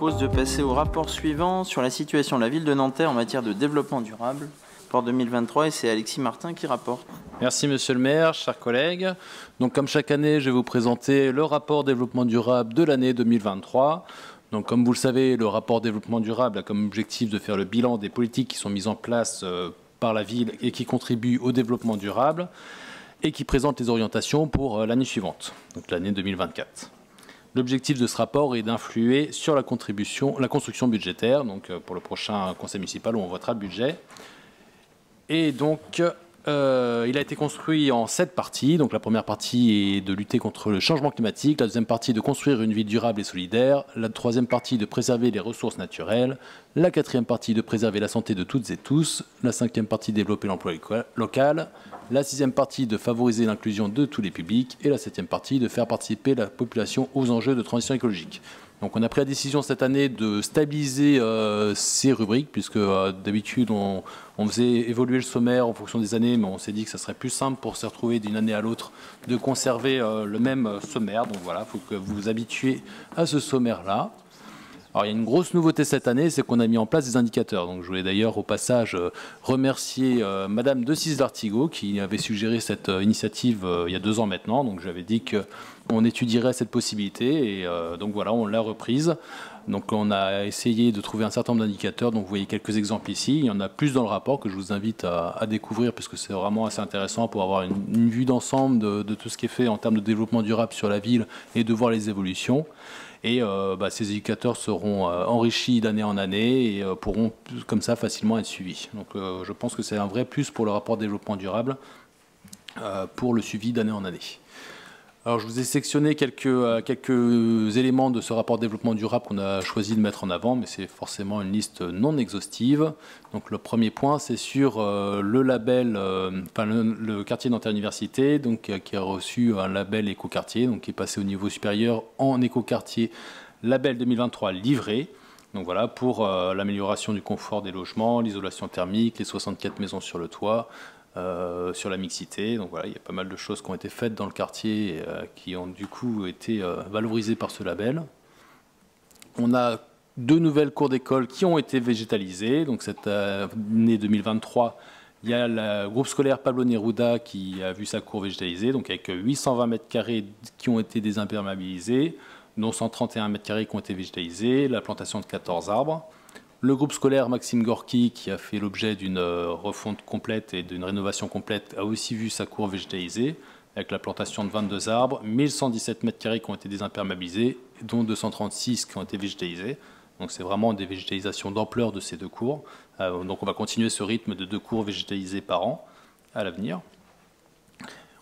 propose de passer au rapport suivant sur la situation de la ville de Nanterre en matière de développement durable pour 2023 et c'est Alexis Martin qui rapporte. Merci Monsieur le maire, chers collègues. Donc comme chaque année, je vais vous présenter le rapport développement durable de l'année 2023. Donc comme vous le savez, le rapport développement durable a comme objectif de faire le bilan des politiques qui sont mises en place par la ville et qui contribuent au développement durable et qui présentent les orientations pour l'année suivante, donc l'année 2024. L'objectif de ce rapport est d'influer sur la construction budgétaire, donc pour le prochain conseil municipal où on votera le budget. Et donc, il a été construit en 7 parties. Donc, la première partie est de lutter contre le changement climatique. La deuxième partie, de construire une ville durable et solidaire. La troisième partie, de préserver les ressources naturelles. La quatrième partie, de préserver la santé de toutes et tous. La cinquième partie, de développer l'emploi local. La sixième partie, de favoriser l'inclusion de tous les publics. Et la septième partie, de faire participer la population aux enjeux de transition écologique. Donc on a pris la décision cette année de stabiliser ces rubriques, puisque d'habitude on faisait évoluer le sommaire en fonction des années, mais on s'est dit que ça serait plus simple pour se retrouver d'une année à l'autre de conserver le même sommaire. Donc voilà, il faut que vous vous habituiez à ce sommaire-là. Alors il y a une grosse nouveauté cette année, c'est qu'on a mis en place des indicateurs. Donc je voulais d'ailleurs au passage remercier Madame de Cize-Lartigot qui avait suggéré cette initiative il y a 2 ans maintenant. Donc j'avais dit qu'on étudierait cette possibilité et donc voilà, on l'a reprise. Donc on a essayé de trouver un certain nombre d'indicateurs. Donc vous voyez quelques exemples ici. Il y en a plus dans le rapport que je vous invite à découvrir parce que c'est vraiment assez intéressant pour avoir une vue d'ensemble de tout ce qui est fait en termes de développement durable sur la ville et de voir les évolutions. Et ces indicateurs seront enrichis d'année en année et pourront comme ça facilement être suivis. Donc je pense que c'est un vrai plus pour le rapport développement durable pour le suivi d'année en année. Alors je vous ai sélectionné quelques éléments de ce rapport développement durable qu'on a choisi de mettre en avant, mais c'est forcément une liste non exhaustive. Donc le premier point, c'est sur le label, le quartier Nanterre Université, donc qui a reçu un label écoquartier, donc qui est passé au niveau supérieur en écoquartier label 2023 livré. Donc voilà, pour l'amélioration du confort des logements, l'isolation thermique, les 64 maisons sur le toit. Sur la mixité, donc voilà, il y a pas mal de choses qui ont été faites dans le quartier qui ont du coup été valorisées par ce label. On a 2 nouvelles cours d'école qui ont été végétalisées, donc cette année 2023, il y a le groupe scolaire Pablo Neruda qui a vu sa cour végétalisée, donc avec 820 mètres carrés qui ont été désimperméabilisés, dont 131 mètres carrés qui ont été végétalisés, la plantation de 14 arbres. Le groupe scolaire Maxime Gorky, qui a fait l'objet d'une refonte complète et d'une rénovation complète, a aussi vu sa cour végétalisée, avec la plantation de 22 arbres, 1117 mètres carrés qui ont été désimperméabilisés, dont 236 qui ont été végétalisés. Donc c'est vraiment des végétalisations d'ampleur de ces 2 cours. Donc on va continuer ce rythme de 2 cours végétalisés par an à l'avenir.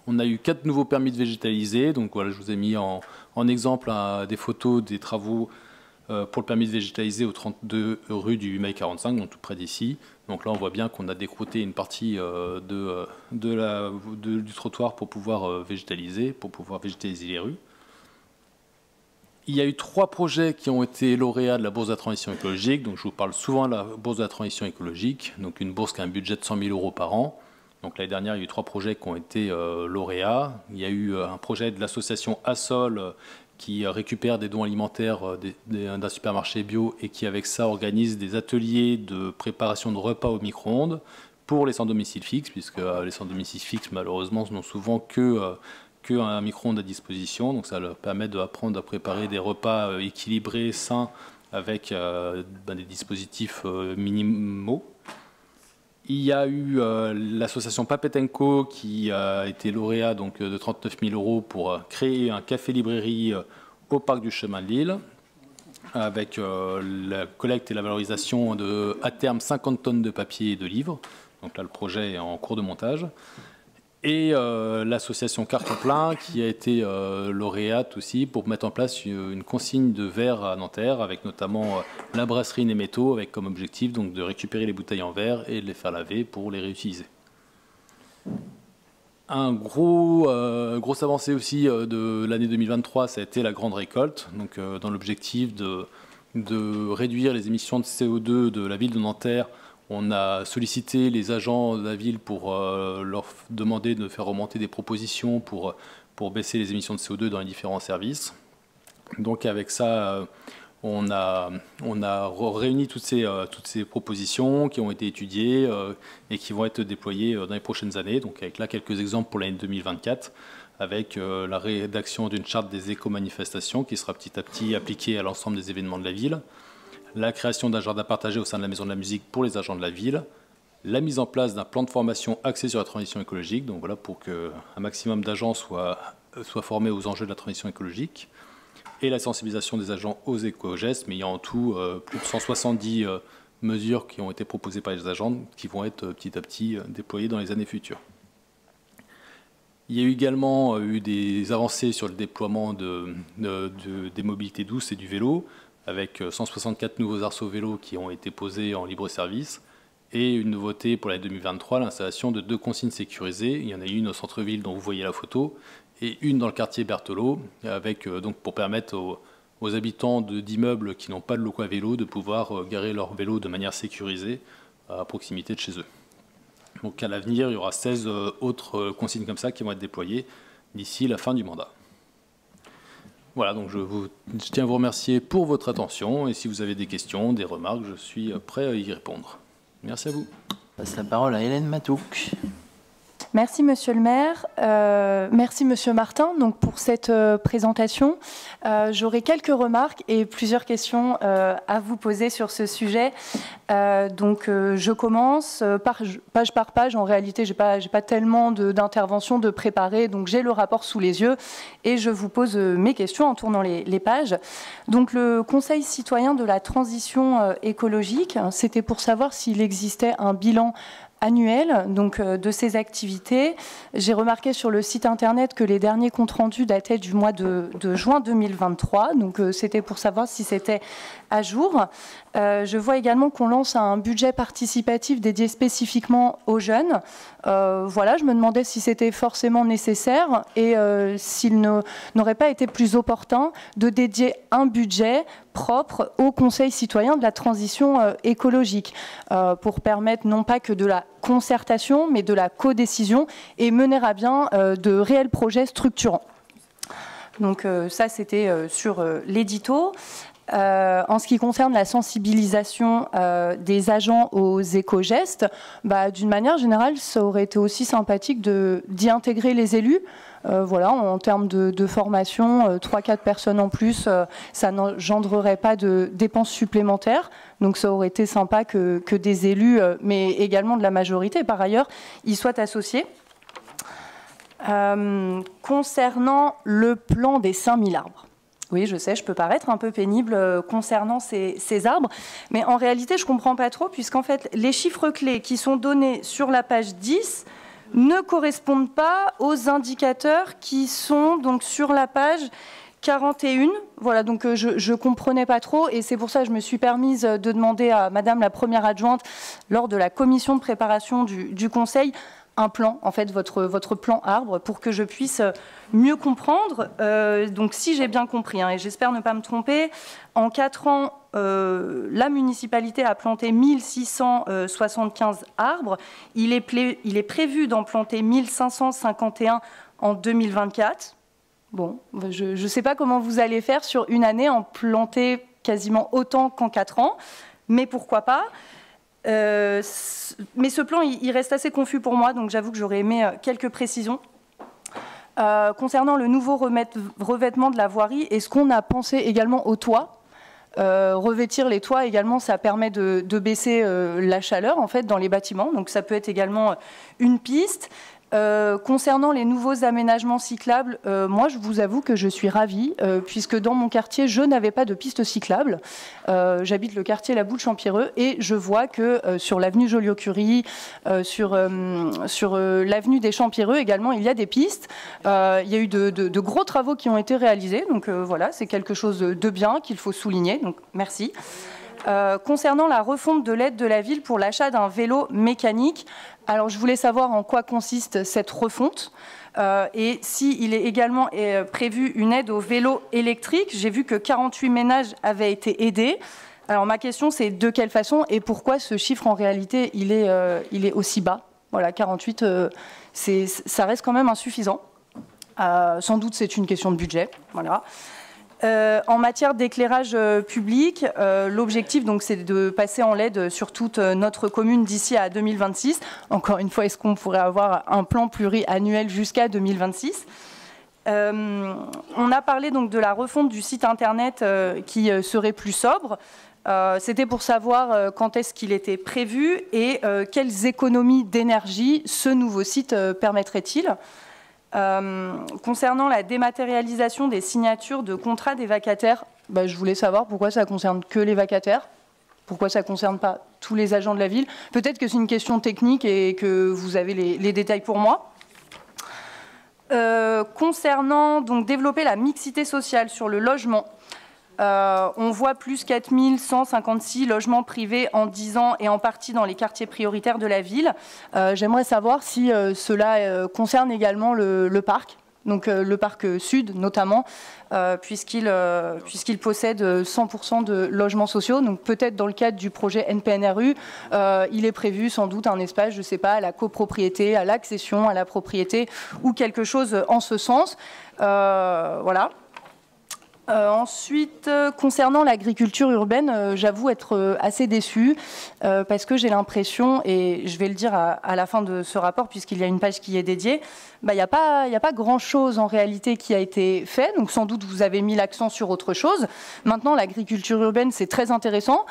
On a eu 4 nouveaux permis de végétaliser. Donc voilà, je vous ai mis en exemple des photos des travaux pour le permis de végétaliser au 32 rue du Mai 45, donc tout près d'ici. Donc là, on voit bien qu'on a décrouté une partie du trottoir pour pouvoir végétaliser les rues. Il y a eu 3 projets qui ont été lauréats de la bourse de la transition écologique. Donc je vous parle souvent de la bourse de la transition écologique, donc une bourse qui a un budget de 100 000 € par an. Donc l'année dernière, il y a eu 3 projets qui ont été lauréats. Il y a eu un projet de l'association Assol qui récupère des dons alimentaires d'un supermarché bio et qui, avec ça, organise des ateliers de préparation de repas au micro-ondes pour les sans domicile fixe, puisque les sans domicile fixe, malheureusement, n'ont souvent qu'un micro-ondes à disposition. Donc ça leur permet d'apprendre à préparer des repas équilibrés, sains, avec des dispositifs minimaux. Il y a eu l'association Papetenko qui a été lauréat donc, de 39 000 € pour créer un café-librairie au parc du Chemin de Lille avec la collecte et la valorisation de, à terme, 50 tonnes de papier et de livres. Donc là, le projet est en cours de montage. Et l'association Carton Plein qui a été lauréate aussi pour mettre en place une consigne de verre à Nanterre avec notamment la brasserie Néméto avec comme objectif donc, de récupérer les bouteilles en verre et de les faire laver pour les réutiliser. Grosse avancée aussi de l'année 2023, ça a été la grande récolte, donc dans l'objectif de réduire les émissions de CO2 de la ville de Nanterre. On a sollicité les agents de la ville pour leur demander de faire remonter des propositions pour baisser les émissions de CO2 dans les différents services. Donc avec ça, On a réuni toutes ces propositions qui ont été étudiées et qui vont être déployées dans les prochaines années. Donc avec là quelques exemples pour l'année 2024, avec la rédaction d'une charte des éco-manifestations qui sera petit à petit appliquée à l'ensemble des événements de la ville, la création d'un jardin partagé au sein de la Maison de la Musique pour les agents de la ville, la mise en place d'un plan de formation axé sur la transition écologique, donc voilà, pour qu'un maximum d'agents soient formés aux enjeux de la transition écologique, et la sensibilisation des agents aux éco-gestes, mais il y a en tout plus de 170 mesures qui ont été proposées par les agents qui vont être petit à petit déployées dans les années futures. Il y a également eu des avancées sur le déploiement des mobilités douces et du vélo, avec 164 nouveaux arceaux vélos qui ont été posés en libre service, et une nouveauté pour l'année 2023, l'installation de 2 consignes sécurisées. Il y en a une au centre-ville dont vous voyez la photo, et une dans le quartier Berthelot, avec, donc, pour permettre aux habitants d'immeubles qui n'ont pas de locaux à vélo de pouvoir garer leur vélo de manière sécurisée à proximité de chez eux. Donc à l'avenir, il y aura 16 autres consignes comme ça qui vont être déployées d'ici la fin du mandat. Voilà, donc je tiens à vous remercier pour votre attention, et si vous avez des questions, des remarques, je suis prêt à y répondre. Merci à vous. Je passe la parole à Hélène Matouk. Merci Monsieur le maire, merci Monsieur Martin donc, pour cette présentation. J'aurai quelques remarques et plusieurs questions à vous poser sur ce sujet. Je commence page par page. En réalité, j'ai pas tellement d'interventions de préparer, donc j'ai le rapport sous les yeux et je vous pose mes questions en tournant les pages. Donc le Conseil citoyen de la transition écologique, c'était pour savoir s'il existait un bilan annuel donc, de ces activités. J'ai remarqué sur le site internet que les derniers comptes rendus dataient du mois de juin 2023. Donc c'était pour savoir si c'était à jour. Je vois également qu'on lance un budget participatif dédié spécifiquement aux jeunes. Voilà, je me demandais si c'était forcément nécessaire et s'il n'aurait pas été plus opportun de dédier un budget propre au Conseil citoyen de la transition écologique pour permettre non pas que de la concertation mais de la codécision et mener à bien de réels projets structurants. Donc ça c'était sur l'édito. En ce qui concerne la sensibilisation des agents aux éco-gestes, d'une manière générale, ça aurait été aussi sympathique d'y intégrer les élus. Voilà, en termes de formation, 3-4 personnes en plus, ça n'engendrerait pas de dépenses supplémentaires. Donc ça aurait été sympa que des élus, mais également de la majorité par ailleurs, y soient associés. Concernant le plan des 5000 arbres. Oui, je sais, je peux paraître un peu pénible concernant ces arbres, mais en réalité, je ne comprends pas trop, puisqu'en fait, les chiffres clés qui sont donnés sur la page 10 ne correspondent pas aux indicateurs qui sont donc sur la page 41. Voilà, donc je ne comprenais pas trop, et c'est pour ça que je me suis permise de demander à Madame la première adjointe, lors de la commission de préparation du Conseil, un plan, en fait, votre plan arbre, pour que je puisse mieux comprendre. Donc, si j'ai bien compris, et j'espère ne pas me tromper, en 4 ans, la municipalité a planté 1675 arbres. Il est prévu d'en planter 1551 en 2024. Bon, je ne sais pas comment vous allez faire sur une année en planter quasiment autant qu'en 4 ans, mais pourquoi pas. Mais ce plan, il reste assez confus pour moi, donc j'avoue que j'aurais aimé quelques précisions. Concernant le nouveau revêtement de la voirie, est-ce qu'on a pensé également au toit ? Revêtir les toits également, ça permet de baisser la chaleur en fait dans les bâtiments, donc ça peut être également une piste. Concernant les nouveaux aménagements cyclables, moi je vous avoue que je suis ravie puisque dans mon quartier je n'avais pas de piste cyclable. J'habite le quartier La Boule-Champireux et je vois que sur l'avenue Joliot-Curie, sur l'avenue des Champireux également il y a des pistes. Il y a eu de gros travaux qui ont été réalisés, donc voilà, c'est quelque chose de bien qu'il faut souligner, donc merci. Concernant la refonte de l'aide de la ville pour l'achat d'un vélo mécanique, alors je voulais savoir en quoi consiste cette refonte et s'il est également prévu une aide au vélo électrique. J'ai vu que 48 ménages avaient été aidés. Alors ma question c'est de quelle façon et pourquoi ce chiffre en réalité il est aussi bas. Voilà, 48, ça reste quand même insuffisant. Sans doute c'est une question de budget. Voilà. En matière d'éclairage public, l'objectif c'est de passer en LED sur toute notre commune d'ici à 2026. Encore une fois, est-ce qu'on pourrait avoir un plan pluriannuel jusqu'à 2026 ? On a parlé donc de la refonte du site internet qui serait plus sobre. C'était pour savoir quand est-ce qu'il était prévu et quelles économies d'énergie ce nouveau site permettrait-il. Concernant la dématérialisation des signatures de contrats des vacataires, je voulais savoir pourquoi ça ne concerne que les vacataires, pourquoi ça ne concerne pas tous les agents de la ville. Peut-être que c'est une question technique et que vous avez les détails pour moi. Concernant donc développer la mixité sociale sur le logement, on voit plus 4156 logements privés en 10 ans et en partie dans les quartiers prioritaires de la ville. J'aimerais savoir si cela concerne également le parc, donc le parc sud notamment, puisqu'il possède 100% de logements sociaux. Donc peut-être dans le cadre du projet NPNRU, il est prévu sans doute un espace, je ne sais pas, à la copropriété, à l'accession, à la propriété ou quelque chose en ce sens. Voilà. Ensuite, concernant l'agriculture urbaine, j'avoue être assez déçue parce que j'ai l'impression, et je vais le dire à la fin de ce rapport puisqu'il y a une page qui est dédiée, il n'y a pas grand-chose en réalité qui a été fait, donc sans doute vous avez mis l'accent sur autre chose. Maintenant, l'agriculture urbaine, c'est très intéressant,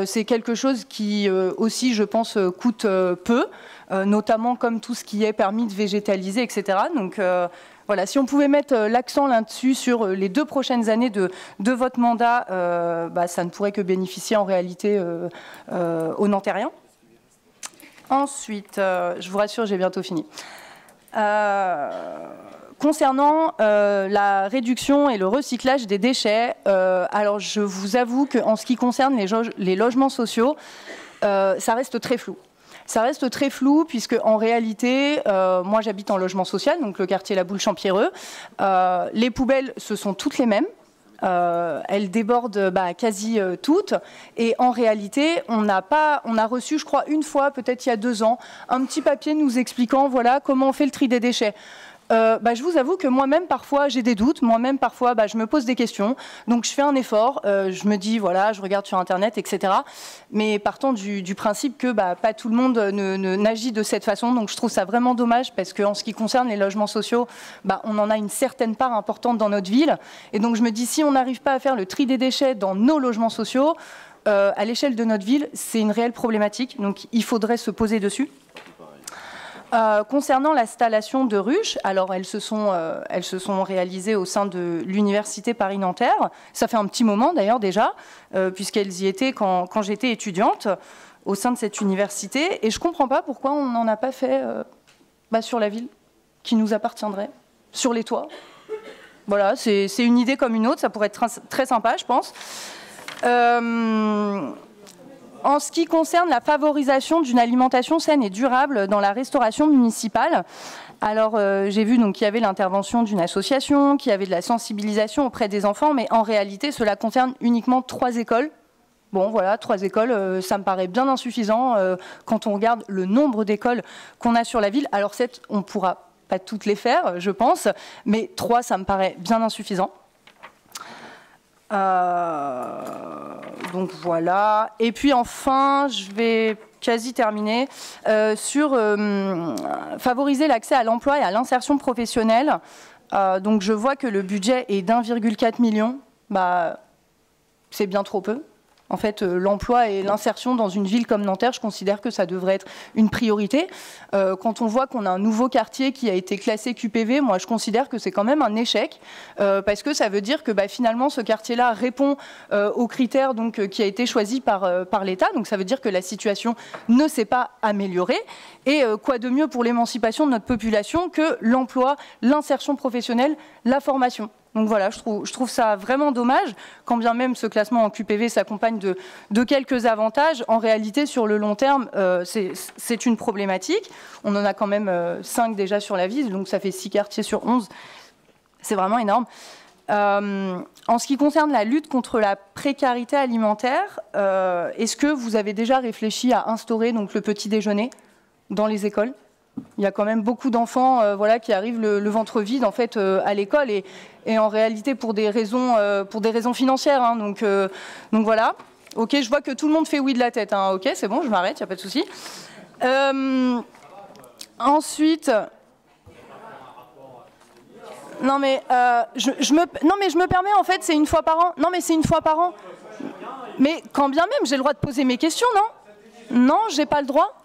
c'est quelque chose qui aussi, je pense, coûte peu, notamment comme tout ce qui est permis de végétaliser, etc. Donc, voilà, si on pouvait mettre l'accent là-dessus sur les 2 prochaines années de votre mandat, ça ne pourrait que bénéficier en réalité aux Nantériens. Ensuite, je vous rassure, j'ai bientôt fini. Concernant la réduction et le recyclage des déchets, alors je vous avoue qu'en ce qui concerne les logements sociaux, ça reste très flou. Ça reste très flou puisque en réalité, moi j'habite en logement social, donc le quartier La Boule-Champierreux. Les poubelles, ce sont toutes les mêmes. Elles débordent quasi toutes. Et en réalité, on a reçu, je crois, une fois, peut-être il y a 2 ans, un petit papier nous expliquant voilà, comment on fait le tri des déchets. Je vous avoue que moi-même, parfois, j'ai des doutes. Moi-même, parfois, je me pose des questions. Donc, je fais un effort. Je me dis, voilà, je regarde sur Internet, etc. Mais partant du principe que pas tout le monde n'agit de cette façon. Donc, je trouve ça vraiment dommage parce qu'en ce qui concerne les logements sociaux, on en a une certaine part importante dans notre ville. Et donc, je me dis, si on n'arrive pas à faire le tri des déchets dans nos logements sociaux, à l'échelle de notre ville, c'est une réelle problématique. Donc, il faudrait se poser dessus. Concernant l'installation de ruches, alors elles se sont réalisées au sein de l'université Paris-Nanterre. Ça fait un petit moment d'ailleurs déjà, puisqu'elles y étaient quand j'étais étudiante au sein de cette université. Et je ne comprends pas pourquoi on n'en a pas fait sur la ville, qui nous appartiendrait, sur les toits. Voilà, c'est une idée comme une autre, ça pourrait être très sympa, je pense. En ce qui concerne la favorisation d'une alimentation saine et durable dans la restauration municipale, alors j'ai vu qu'il y avait l'intervention d'une association, qu'il y avait de la sensibilisation auprès des enfants, mais en réalité cela concerne uniquement 3 écoles. Bon voilà, 3 écoles, ça me paraît bien insuffisant quand on regarde le nombre d'écoles qu'on a sur la ville. Alors 7, on ne pourra pas toutes les faire, je pense, mais 3, ça me paraît bien insuffisant. Donc voilà. Et puis enfin, je vais quasi terminer sur favoriser l'accès à l'emploi et à l'insertion professionnelle. Donc je vois que le budget est d'1,4 million. C'est bien trop peu. En fait, l'emploi et l'insertion dans une ville comme Nanterre, je considère que ça devrait être une priorité. Quand on voit qu'on a un nouveau quartier qui a été classé QPV, moi, je considère que c'est quand même un échec, parce que ça veut dire que finalement, ce quartier-là répond aux critères qui a été choisi par l'État. Donc, ça veut dire que la situation ne s'est pas améliorée. Et quoi de mieux pour l'émancipation de notre population que l'emploi, l'insertion professionnelle, la formation. Donc voilà, je trouve ça vraiment dommage, quand bien même ce classement en QPV s'accompagne de quelques avantages. En réalité, sur le long terme, c'est une problématique. On en a quand même 5 déjà sur la ville, donc ça fait 6 quartiers sur 11. C'est vraiment énorme. En ce qui concerne la lutte contre la précarité alimentaire, est-ce que vous avez déjà réfléchi à instaurer le petit déjeuner dans les écoles ? Il y a quand même beaucoup d'enfants voilà, qui arrivent le ventre vide en fait, à l'école et en réalité pour des raisons financières. Hein, donc voilà. Ok, je vois que tout le monde fait oui de la tête. Hein. Ok, c'est bon, je m'arrête, il n'y a pas de souci. Ensuite... Non mais, je me permets, en fait, c'est une fois par an. Non mais c'est une fois par an. Mais quand bien même, j'ai le droit de poser mes questions, non? Non, j'ai pas le droit.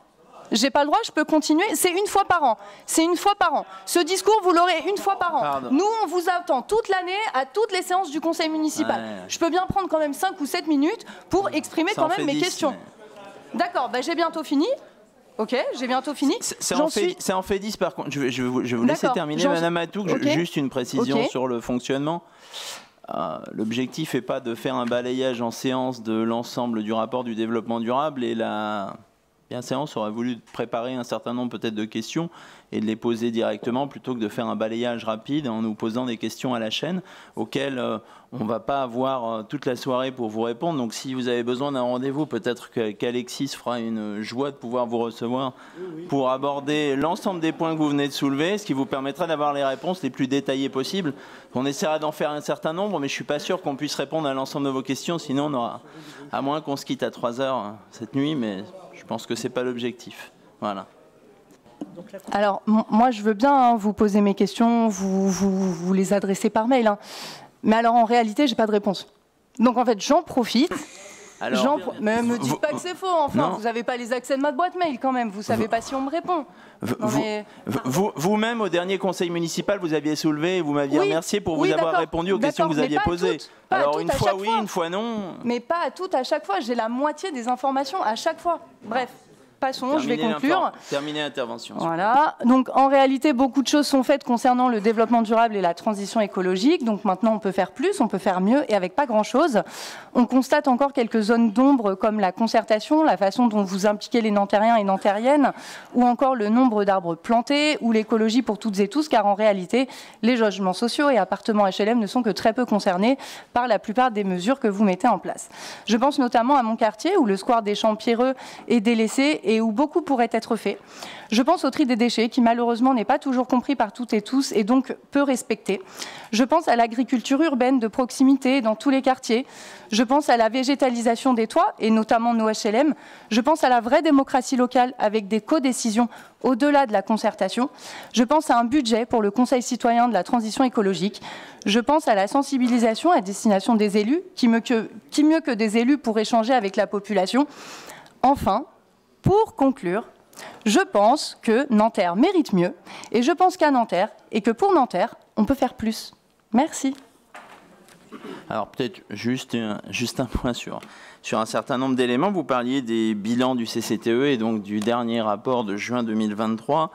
J'ai pas le droit, je peux continuer. C'est une fois par an. C'est une fois par an. Ce discours, vous l'aurez une fois par an. Pardon. Nous, on vous attend toute l'année à toutes les séances du conseil municipal. Ouais. Je peux bien prendre quand même 5 ou 7 minutes pour exprimer quand même mes questions. Mais... D'accord, bah, j'ai bientôt fini. Ok, j'ai bientôt fini. Ça en fait 10 par contre. Je vais vous laisser terminer, Madame Atouk. Okay. Juste une précision sur le fonctionnement. L'objectif n'est pas de faire un balayage en séance de l'ensemble du rapport du développement durable et la séance aurait voulu préparer un certain nombre peut-être de questions et de les poser directement plutôt que de faire un balayage rapide en nous posant des questions à la chaîne auxquelles on ne va pas avoir toute la soirée pour vous répondre. Donc si vous avez besoin d'un rendez-vous, peut-être qu'Alexis fera une joie de pouvoir vous recevoir pour aborder l'ensemble des points que vous venez de soulever, ce qui vous permettra d'avoir les réponses les plus détaillées possibles. On essaiera d'en faire un certain nombre, mais je ne suis pas sûr qu'on puisse répondre à l'ensemble de vos questions, sinon on aura, à moins qu'on se quitte à 3 heures cette nuit, mais je pense que ce n'est pas l'objectif. Voilà. Alors, moi, je veux bien vous poser mes questions, vous les adresser par mail. Hein. Mais alors, en réalité, je n'ai pas de réponse. Donc, en fait, j'en profite. Mais me dites pas que c'est faux, enfin. Non. Vous n'avez pas les accès de ma boîte mail, quand même. Vous ne savez pas si on me répond. Vous-même, au dernier conseil municipal, vous aviez soulevé et vous m'aviez remercié pour vous avoir répondu aux questions que vous aviez posées. Alors, une fois oui, une fois non. Mais pas à toutes à chaque fois. J'ai la moitié des informations à chaque fois. Bref. Passons, je vais conclure. Terminer l'intervention. Voilà. Donc, en réalité, beaucoup de choses sont faites concernant le développement durable et la transition écologique. Donc, maintenant, on peut faire plus, on peut faire mieux et avec pas grand-chose. On constate encore quelques zones d'ombre comme la concertation, la façon dont vous impliquez les Nantériens et Nantériennes, ou encore le nombre d'arbres plantés, ou l'écologie pour toutes et tous, car en réalité, les logements sociaux et appartements HLM ne sont que très peu concernés par la plupart des mesures que vous mettez en place. Je pense notamment à mon quartier, où le square des Champs Pierreux est délaissé et où beaucoup pourrait être fait. Je pense au tri des déchets qui malheureusement n'est pas toujours compris par toutes et tous et donc peu respecté. Je pense à l'agriculture urbaine de proximité dans tous les quartiers. Je pense à la végétalisation des toits et notamment nos HLM. Je pense à la vraie démocratie locale avec des codécisions au-delà de la concertation. Je pense à un budget pour le Conseil citoyen de la transition écologique. Je pense à la sensibilisation à destination des élus, qui mieux que des élus pour échanger avec la population. Enfin, pour conclure, je pense que Nanterre mérite mieux et je pense qu'à Nanterre et que pour Nanterre, on peut faire plus. Merci. Alors peut-être juste un point sur un certain nombre d'éléments. Vous parliez des bilans du CCTE et donc du dernier rapport de juin 2023.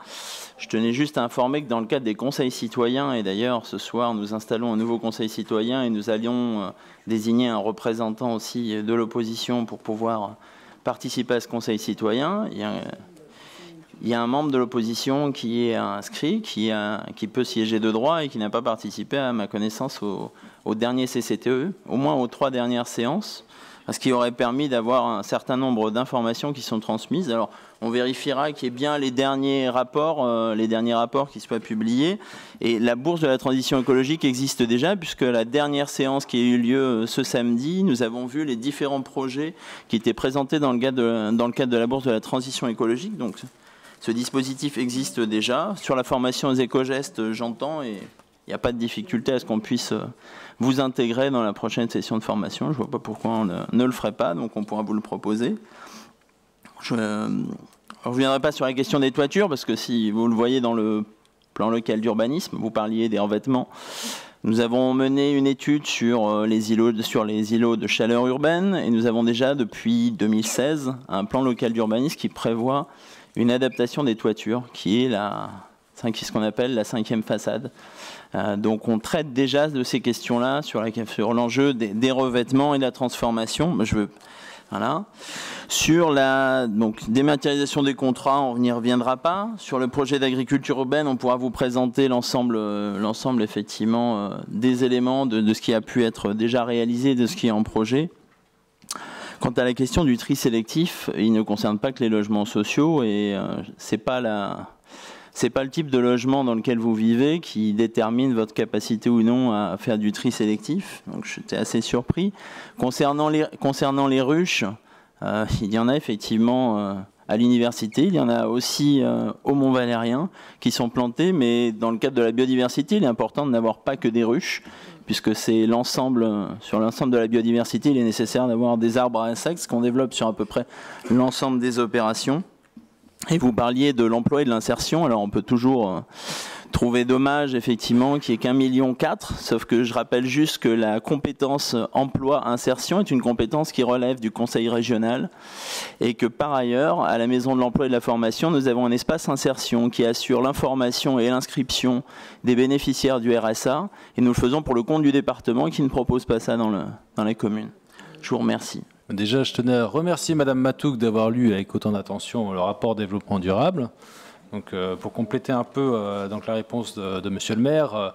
Je tenais juste à informer que dans le cadre des conseils citoyens, et d'ailleurs ce soir nous installons un nouveau conseil citoyen et nous allions désigner un représentant aussi de l'opposition pour pouvoir participer à ce conseil citoyen. Il y a un membre de l'opposition qui est inscrit, qui peut siéger de droit et qui n'a pas participé, à ma connaissance, au dernier CCTE, au moins aux 3 dernières séances, ce qui aurait permis d'avoir un certain nombre d'informations qui sont transmises. Alors, on vérifiera qu'il y ait bien les derniers rapports qui soient publiés. Et la bourse de la transition écologique existe déjà, puisque la dernière séance qui a eu lieu ce samedi, nous avons vu les différents projets qui étaient présentés dans le cadre de la bourse de la transition écologique. Donc, ce dispositif existe déjà. Sur la formation aux éco-gestes, j'entends, et il n'y a pas de difficulté à ce qu'on puisse vous intégrer dans la prochaine session de formation. Je ne vois pas pourquoi on ne le ferait pas, donc on pourra vous le proposer. Je ne reviendrai pas sur la question des toitures, parce que si vous le voyez dans le plan local d'urbanisme, vous parliez des revêtements. Nous avons mené une étude sur les îlots de chaleur urbaine, et nous avons déjà, depuis 2016, un plan local d'urbanisme qui prévoit une adaptation des toitures, qui est ce qu'on appelle la 5e façade. Donc on traite déjà de ces questions-là sur l'enjeu des revêtements et de la transformation. Voilà. Sur la dématérialisation des contrats, on n'y reviendra pas. Sur le projet d'agriculture urbaine, on pourra vous présenter l'ensemble effectivement des éléments de ce qui a pu être déjà réalisé, de ce qui est en projet. Quant à la question du tri sélectif, il ne concerne pas que les logements sociaux et c'est pas c'est pas le type de logement dans lequel vous vivez qui détermine votre capacité ou non à faire du tri sélectif. Donc j'étais assez surpris. Concernant les ruches, il y en a effectivement à l'université, il y en a aussi au Mont-Valérien qui sont plantées, mais dans le cadre de la biodiversité, il est important de n'avoir pas que des ruches, puisque c'est l'ensemble, sur l'ensemble de la biodiversité, il est nécessaire d'avoir des arbres à insectes, ce qu'on développe sur à peu près l'ensemble des opérations. Et vous parliez de l'emploi et de l'insertion, alors on peut toujours trouver dommage effectivement qu'il n'y ait qu'1,4 million, sauf que je rappelle juste que la compétence emploi-insertion est une compétence qui relève du conseil régional et que par ailleurs, à la maison de l'emploi et de la formation, nous avons un espace insertion qui assure l'information et l'inscription des bénéficiaires du RSA et nous le faisons pour le compte du département qui ne propose pas ça dans les communes. Je vous remercie. Déjà, je tenais à remercier Madame Matouk d'avoir lu avec autant d'attention le rapport développement durable. Donc, pour compléter un peu donc la réponse de Monsieur le maire,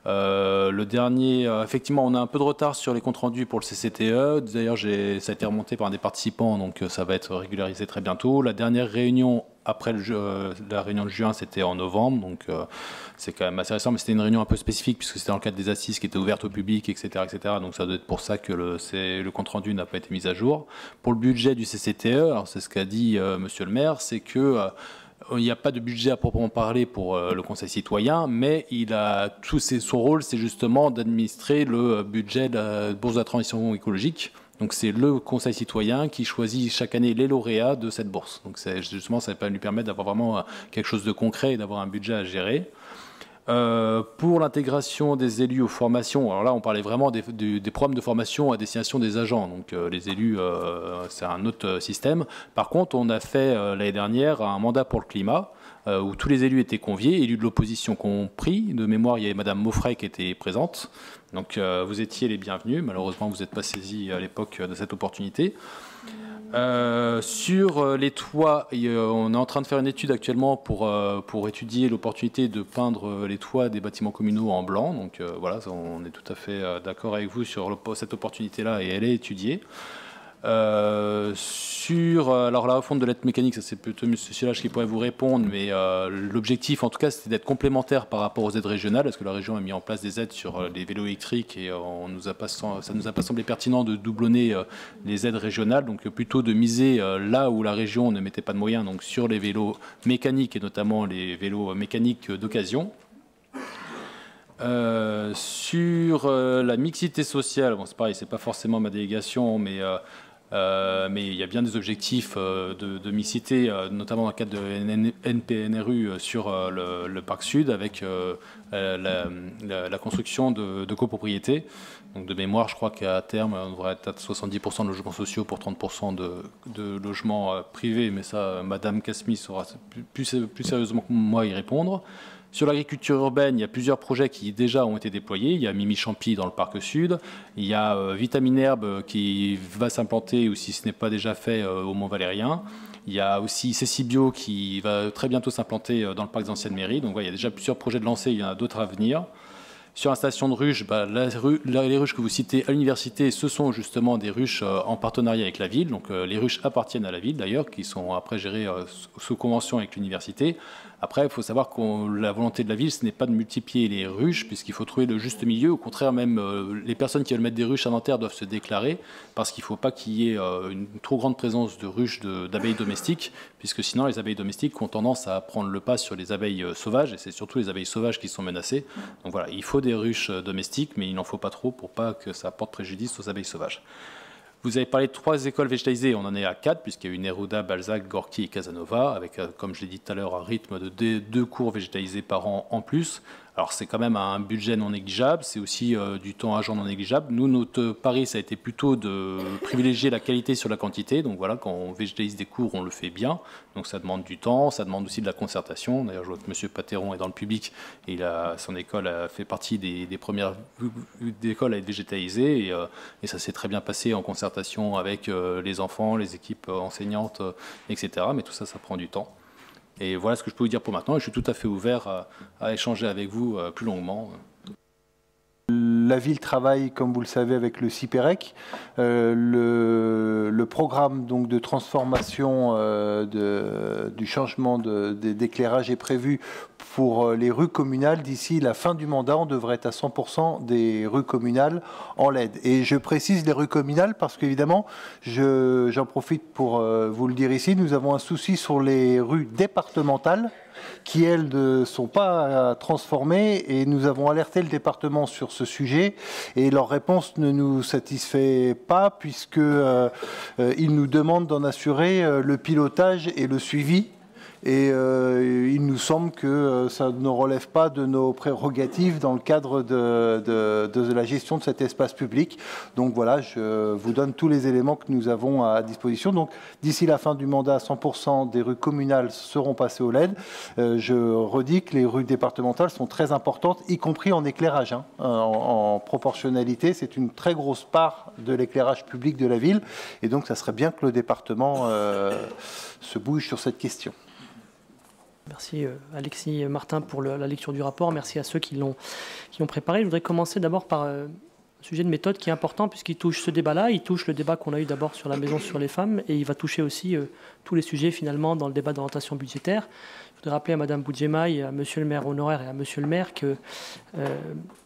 le dernier, effectivement, on a un peu de retard sur les comptes rendus pour le CCTE. D'ailleurs, ça a été remonté par un des participants, donc ça va être régularisé très bientôt. La dernière réunion après la réunion de juin, c'était en novembre, donc c'est quand même assez récent, mais c'était une réunion un peu spécifique puisque c'était dans le cadre des assises qui étaient ouvertes au public, etc., etc. Donc ça doit être pour ça que le compte rendu n'a pas été mis à jour. Pour le budget du CCTE, alors c'est ce qu'a dit Monsieur le maire, c'est que il n'y a pas de budget à proprement parler pour le Conseil citoyen, mais son rôle, c'est justement d'administrer le budget de la Bourse de la transition écologique. Donc c'est le Conseil citoyen qui choisit chaque année les lauréats de cette bourse. Donc justement, ça va lui permettre d'avoir vraiment quelque chose de concret et d'avoir un budget à gérer. Pour l'intégration des élus aux formations, alors là on parlait vraiment des programmes de formation à destination des agents, donc les élus c'est un autre système. Par contre on a fait l'année dernière un mandat pour le climat où tous les élus étaient conviés, élus de l'opposition compris. De mémoire il y avait Madame Maufray qui était présente, donc vous étiez les bienvenus, malheureusement vous n'êtes pas saisis à l'époque de cette opportunité. Sur les toits, on est en train de faire une étude actuellement pour étudier l'opportunité de peindre les toits des bâtiments communaux en blanc. Donc voilà, on est tout à fait d'accord avec vous sur cette opportunité-là et elle est étudiée. Alors la refonte de l'aide mécanique, ça c'est plutôt M. Silage qui pourrait vous répondre, mais l'objectif en tout cas c'était d'être complémentaire par rapport aux aides régionales, parce que la région a mis en place des aides sur les vélos électriques et ça nous a pas semblé pertinent de doublonner les aides régionales, donc plutôt de miser là où la région ne mettait pas de moyens, donc sur les vélos mécaniques et notamment les vélos mécaniques d'occasion. Sur la mixité sociale, bon, c'est pareil, c'est pas forcément ma délégation, mais il y a bien des objectifs de mixité, notamment dans le cadre de NPNRU sur le Parc Sud, avec la construction de copropriétés. Donc de mémoire, je crois qu'à terme, on devrait être à 70% de logements sociaux pour 30% de logements privés, mais ça, Madame Casmi saura plus sérieusement que moi y répondre. Sur l'agriculture urbaine, il y a plusieurs projets qui déjà ont été déployés. Il y a Mimi Champy dans le Parc Sud. Il y a Vitaminerbe qui va s'implanter, ou si ce n'est pas déjà fait, au Mont-Valérien. Il y a aussi Cécibio qui va très bientôt s'implanter dans le Parc des Anciennes Mairies. Donc voilà, il y a déjà plusieurs projets de lancés, il y en a d'autres à venir. Sur la station de ruches, les ruches que vous citez à l'université, ce sont justement des ruches en partenariat avec la ville. Donc les ruches appartiennent à la ville d'ailleurs, qui sont après gérées sous convention avec l'université. Après, il faut savoir que la volonté de la ville, ce n'est pas de multiplier les ruches, puisqu'il faut trouver le juste milieu. Au contraire, même les personnes qui veulent mettre des ruches à Nanterre doivent se déclarer, parce qu'il ne faut pas qu'il y ait une trop grande présence de ruches d'abeilles domestiques, puisque sinon les abeilles domestiques ont tendance à prendre le pas sur les abeilles sauvages, et c'est surtout les abeilles sauvages qui sont menacées. Donc voilà, il faut des ruches domestiques, mais il n'en faut pas trop pour pas que ça porte préjudice aux abeilles sauvages. Vous avez parlé de 3 écoles végétalisées, on en est à 4, puisqu'il y a eu Neruda, Balzac, Gorky et Casanova, avec, comme je l'ai dit tout à l'heure, un rythme de 2 cours végétalisés par an en plus. Alors c'est quand même un budget non négligeable, c'est aussi du temps agent non négligeable. Nous, notre pari, ça a été plutôt de privilégier la qualité sur la quantité. Donc voilà, quand on végétalise des cours, on le fait bien. Donc ça demande du temps, ça demande aussi de la concertation. D'ailleurs, je vois que M. Pateron est dans le public et son école a fait partie des premières écoles à être végétalisées. Et ça s'est très bien passé en concertation avec les enfants, les équipes enseignantes, etc. Mais tout ça, ça prend du temps. Et voilà ce que je peux vous dire pour maintenant. Et je suis tout à fait ouvert à échanger avec vous plus longuement. la ville travaille, comme vous le savez, avec le CIPEREC. Le programme donc, de transformation du changement d'éclairage est prévu pour les rues communales. D'ici la fin du mandat, on devrait être à 100% des rues communales en LED. Et je précise les rues communales parce qu'évidemment, j'en profite pour vous le dire ici, nous avons un souci sur les rues départementales qui, elles, ne sont pas transformées, et nous avons alerté le département sur ce sujet et leur réponse ne nous satisfait pas puisqu'ils nous demandent d'en assurer le pilotage et le suivi. Et il nous semble que ça ne relève pas de nos prérogatives dans le cadre de la gestion de cet espace public. Donc voilà, je vous donne tous les éléments que nous avons à disposition. Donc d'ici la fin du mandat, 100% des rues communales seront passées au LED. Je redis que les rues départementales sont très importantes, y compris en éclairage. En proportionnalité, c'est une très grosse part de l'éclairage public de la ville. Et donc ça serait bien que le département se bouge sur cette question. Merci Alexis Martin pour la lecture du rapport. Merci à ceux qui l'ont préparé. Je voudrais commencer d'abord par un sujet de méthode qui est important puisqu'il touche ce débat-là. Il touche le débat qu'on a eu d'abord sur la maison sur les femmes et il va toucher aussi tous les sujets finalement dans le débat d'orientation budgétaire. Je voudrais rappeler à Madame Boudjemaï, à Monsieur le maire honoraire et à Monsieur le maire que,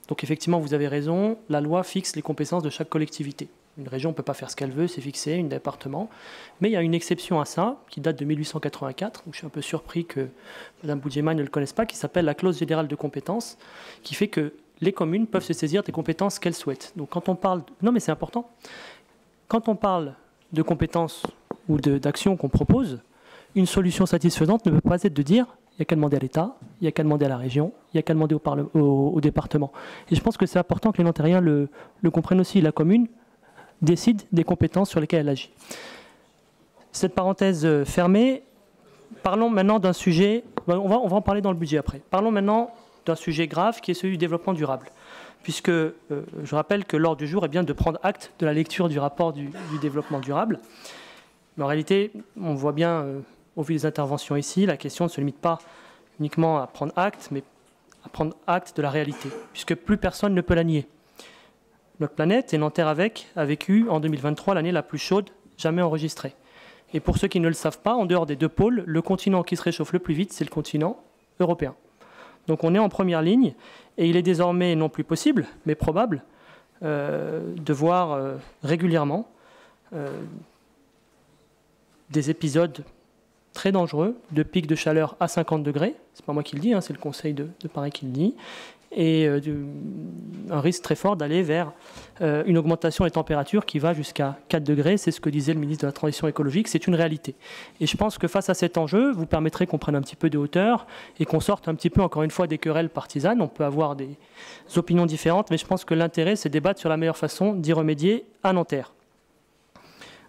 donc effectivement vous avez raison, la loi fixe les compétences de chaque collectivité. Une région ne peut pas faire ce qu'elle veut, c'est fixé, un département. Mais il y a une exception à ça, qui date de 1884, où je suis un peu surpris que Mme Boudjemaï ne le connaisse pas, qui s'appelle la clause générale de compétence, qui fait que les communes peuvent se saisir des compétences qu'elles souhaitent. Donc quand on parle... Non mais c'est important. Quand on parle de compétences ou d'actions qu'on propose, une solution satisfaisante ne peut pas être de dire il n'y a qu'à demander à l'État, il n'y a qu'à demander à la région, il n'y a qu'à demander au département. Et je pense que c'est important que les Nantériens le comprennent aussi. La commune décide des compétences sur lesquelles elle agit. Cette parenthèse fermée, parlons maintenant d'un sujet, on va en parler dans le budget après, parlons maintenant d'un sujet grave qui est celui du développement durable. Puisque je rappelle que l'ordre du jour est bien de prendre acte de la lecture du rapport du développement durable. Mais en réalité, on voit bien, au vu des interventions ici, la question ne se limite pas uniquement à prendre acte, mais à prendre acte de la réalité, puisque plus personne ne peut la nier. Notre planète, et Nanterre avec, a vécu en 2023 l'année la plus chaude jamais enregistrée. Et pour ceux qui ne le savent pas, en dehors des deux pôles, le continent qui se réchauffe le plus vite, c'est le continent européen. Donc on est en première ligne, et il est désormais non plus possible, mais probable, de voir régulièrement des épisodes très dangereux, de pics de chaleur à 50 degrés, c'est pas moi qui le dis, c'est le Conseil de Paris qui le dit, et un risque très fort d'aller vers une augmentation des températures qui va jusqu'à 4 degrés. C'est ce que disait le ministre de la Transition écologique, c'est une réalité. Et je pense que face à cet enjeu, vous permettrez qu'on prenne un petit peu de hauteur et qu'on sorte un petit peu, encore une fois, des querelles partisanes. On peut avoir des opinions différentes, mais je pense que l'intérêt, c'est de débattre sur la meilleure façon d'y remédier à Nanterre.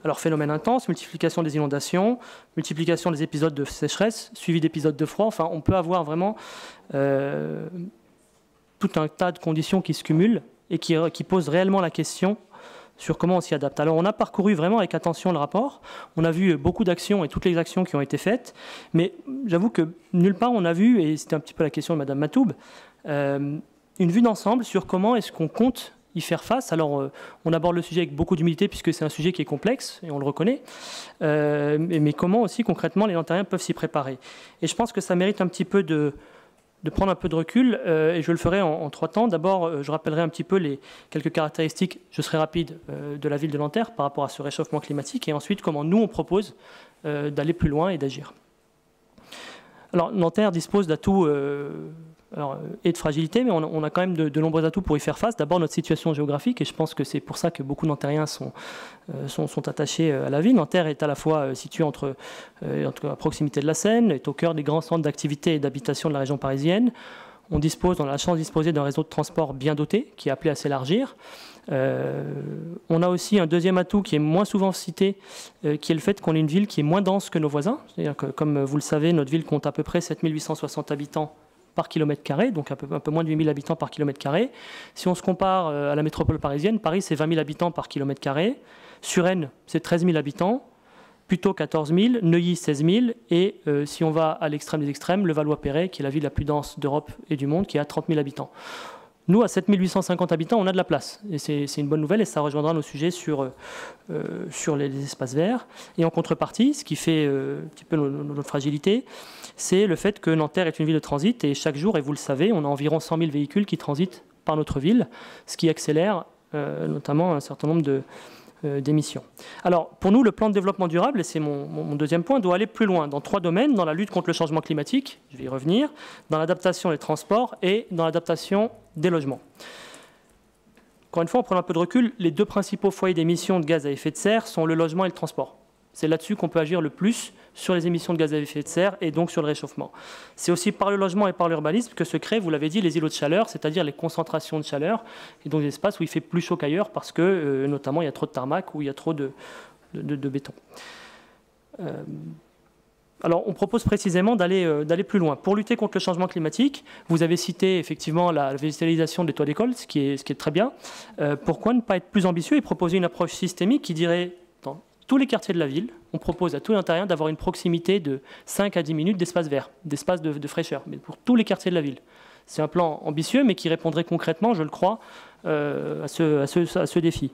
Alors, phénomène intense, multiplication des inondations, multiplication des épisodes de sécheresse, suivi d'épisodes de froid. Enfin, on peut avoir vraiment tout un tas de conditions qui se cumulent et qui posent réellement la question sur comment on s'y adapte. Alors, on a parcouru vraiment avec attention le rapport. On a vu beaucoup d'actions et toutes les actions qui ont été faites. Mais j'avoue que nulle part on a vu, et c'était un petit peu la question de Mme Matoub, une vue d'ensemble sur comment est-ce qu'on compte y faire face. Alors, on aborde le sujet avec beaucoup d'humilité puisque c'est un sujet qui est complexe, et on le reconnaît, mais comment aussi concrètement les Nantériens peuvent s'y préparer. Et je pense que ça mérite un petit peu de prendre un peu de recul, et je le ferai en 3 temps. D'abord, je rappellerai un petit peu les quelques caractéristiques, je serai rapide, de la ville de Nanterre par rapport à ce réchauffement climatique, et ensuite comment nous on propose d'aller plus loin et d'agir. Alors, Nanterre dispose d'atouts et de fragilité, mais on a quand même de nombreux atouts pour y faire face. D'abord, notre situation géographique, et je pense que c'est pour ça que beaucoup de Nantériens sont attachés à la ville. Nanterre est à la fois située à proximité de la Seine, est au cœur des grands centres d'activité et d'habitation de la région parisienne. On a la chance de disposer d'un réseau de transport bien doté, qui est appelé à s'élargir. On a aussi un deuxième atout qui est moins souvent cité, qui est le fait qu'on est une ville qui est moins dense que nos voisins. C'est-à-dire que, comme vous le savez, notre ville compte à peu près 7860 habitants par kilomètre carré, donc un peu moins de 8000 habitants par kilomètre carré. Si on se compare à la métropole parisienne, Paris c'est 20 000 habitants par kilomètre carré, Suresnes c'est 13 000 habitants, Puteaux 14 000, Neuilly 16 000, et si on va à l'extrême des extrêmes, le Valois-Perret, qui est la ville la plus dense d'Europe et du monde, qui a 30 000 habitants. Nous, à 7850 habitants, on a de la place. Et c'est une bonne nouvelle et ça rejoindra nos sujets sur les espaces verts. Et en contrepartie, ce qui fait un petit peu notre fragilité, c'est le fait que Nanterre est une ville de transit et chaque jour, et vous le savez, on a environ 100 000 véhicules qui transitent par notre ville, ce qui accélère notamment un certain nombre d'émissions. Alors, pour nous, le plan de développement durable, et c'est mon deuxième point, doit aller plus loin dans 3 domaines, dans la lutte contre le changement climatique, je vais y revenir, dans l'adaptation des transports et dans l'adaptation des logements. Encore une fois, en prenant un peu de recul, les 2 principaux foyers d'émissions de gaz à effet de serre sont le logement et le transport. C'est là-dessus qu'on peut agir le plus sur les émissions de gaz à effet de serre et donc sur le réchauffement. C'est aussi par le logement et par l'urbanisme que se créent, vous l'avez dit, les îlots de chaleur, c'est-à-dire les concentrations de chaleur, et donc des espaces où il fait plus chaud qu'ailleurs parce que, notamment, il y a trop de tarmac ou il y a trop de béton. Alors, on propose précisément d'aller plus loin. Pour lutter contre le changement climatique, vous avez cité effectivement la végétalisation des toits d'école, ce qui est très bien. Pourquoi ne pas être plus ambitieux et proposer une approche systémique qui dirait, dans tous les quartiers de la ville, on propose à tous les Ontariens d'avoir une proximité de 5 à 10 minutes d'espace vert, d'espace de fraîcheur, mais pour tous les quartiers de la ville. C'est un plan ambitieux, mais qui répondrait concrètement, je le crois, à ce défi.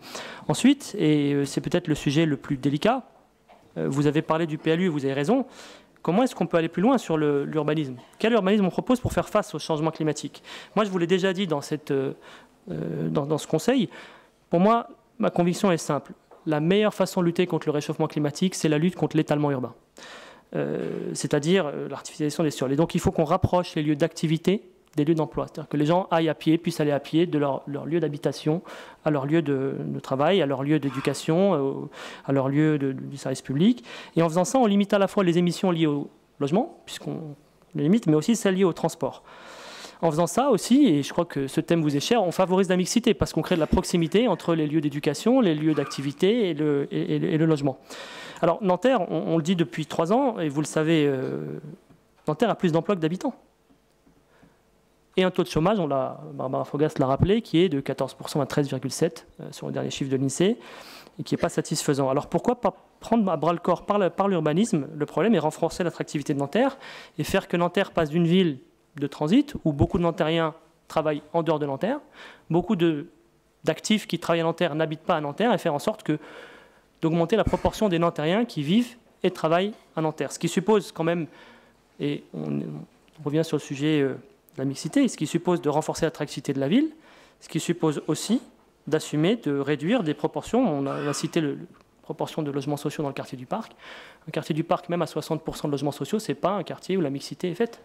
Ensuite, et c'est peut-être le sujet le plus délicat, vous avez parlé du PLU, vous avez raison. Comment est-ce qu'on peut aller plus loin sur l'urbanisme? Quel urbanisme on propose pour faire face au changement climatique? Moi, je vous l'ai déjà dit dans ce conseil. Pour moi, ma conviction est simple. La meilleure façon de lutter contre le réchauffement climatique, c'est la lutte contre l'étalement urbain. C'est-à-dire l'artificialisation des sols. Et donc, il faut qu'on rapproche les lieux d'activité des lieux d'emploi. C'est-à-dire que les gens aillent à pied, puissent aller à pied de leur lieu d'habitation à leur lieu de travail, à leur lieu d'éducation, à leur lieu du service public. Et en faisant ça, on limite à la fois les émissions liées au logement, puisqu'on les limite, mais aussi celles liées au transport. En faisant ça aussi, et je crois que ce thème vous est cher, on favorise la mixité, parce qu'on crée de la proximité entre les lieux d'éducation, les lieux d'activité et le logement. Alors, Nanterre, on le dit depuis 3 ans, et vous le savez, Nanterre a plus d'emplois que d'habitants. Et un taux de chômage, Barbara Fogas l'a rappelé, qui est de 14% à 13,7% sur le dernier chiffre de l'INSEE, et qui n'est pas satisfaisant. Alors pourquoi pas prendre à bras le corps par l'urbanisme le problème et renforcer l'attractivité de Nanterre et faire que Nanterre passe d'une ville de transit où beaucoup de Nantériens travaillent en dehors de Nanterre, beaucoup d'actifs qui travaillent à Nanterre n'habitent pas à Nanterre, et faire en sorte d'augmenter la proportion des Nantériens qui vivent et travaillent à Nanterre. Ce qui suppose quand même, et on revient sur le sujet la mixité, ce qui suppose de renforcer l'attractivité de la ville, ce qui suppose aussi d'assumer, de réduire des proportions. On a cité la proportion de logements sociaux dans le quartier du Parc. Un quartier du Parc, même à 60% de logements sociaux, ce n'est pas un quartier où la mixité est faite.